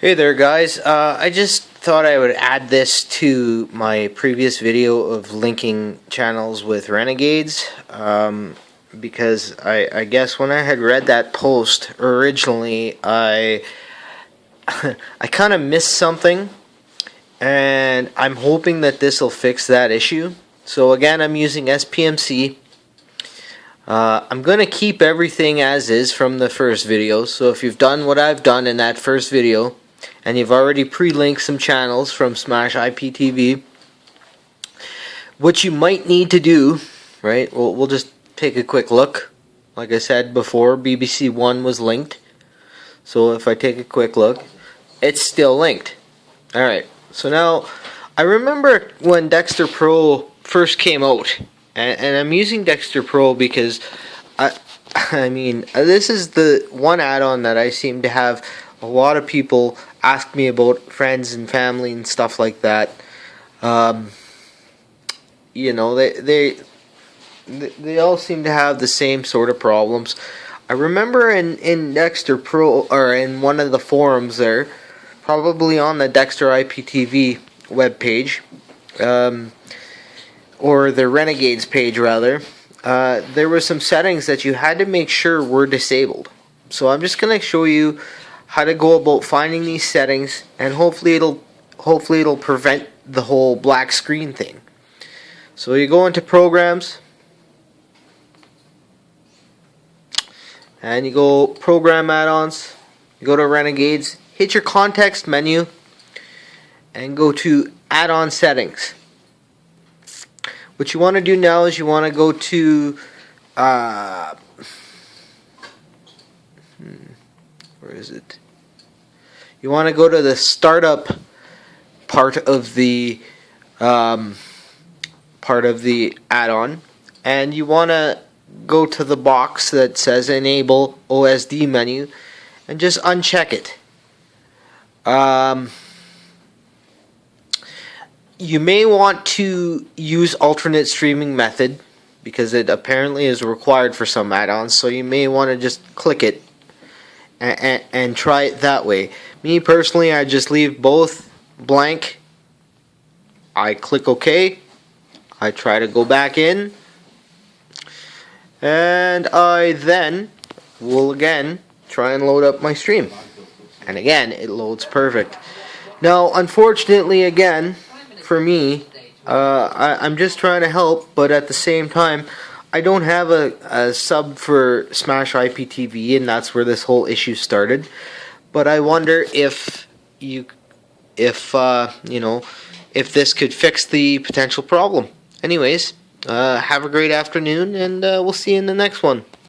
Hey there guys, I just thought I would add this to my previous video of linking channels with renegades, because I guess when I had read that post originally, I kind of missed something, and I'm hoping that this will fix that issue. So again, I'm using sbmc. I'm going to keep everything as is from the first video, so if you've done what I've done in that first video, and you've already pre-linked some channels from Smash IPTV, what you might need to do, right, we'll just take a quick look. Like I said before, BBC One was linked, so if I take a quick look, it's still linked. Alright, so now, I remember when Dexter Pro first came out, and I'm using Dexter Pro because, I mean, this is the one add-on that I seem to have a lot of people ask me about, friends and family and stuff like that. You know, they all seem to have the same sort of problems. I remember in Dexter Pro, or in one of the forums there, probably on the Dexter IPTV webpage, or the Renegades page rather, there were some settings that you had to make sure were disabled. So I'm just going to show you how to go about finding these settings, and hopefully it'll prevent the whole black screen thing. So you go into programs, and you go program add-ons, you go to renegades, hit your context menu, and go to add-on settings. What you want to do now is you want to go to where is it? You want to go to the startup part of the add-on, and you want to go to the box that says enable OSD menu and just uncheck it. You may want to use alternate streaming method because it apparently is required for some add-ons, so you may want to just click it and try it that way. Me personally, I just leave both blank. I click OK. I try to go back in, and I then will again try and load up my stream, and again it loads perfect. Now unfortunately, again, for me, I'm just trying to help, but at the same time I don't have a sub for Smash IPTV, and that's where this whole issue started. But I wonder if you know, if this could fix the potential problem. Anyways, have a great afternoon, and we'll see you in the next one.